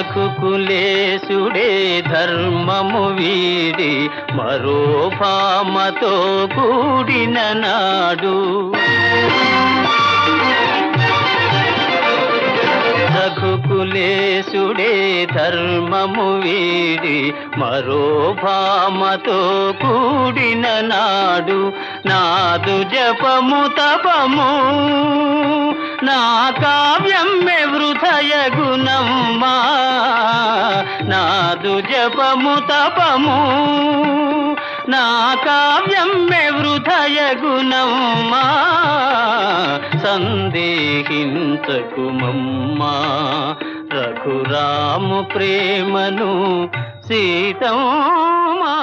రఘుకులేశుడే ధర్మము వీడి మరో భామతో కూడిన నాడు రఘుకులేశుడే ధర్మము వీడి మరో భామతో కూడిన నాడు నాదు జపము తపము నా కావ్యం వృథయగునమ్మా నాదు జపము తపము నా కావ్యం వృథయగునమ్మా సందేహించకుమమ్మా రఘురాము ప్రేమను సీతమ్మా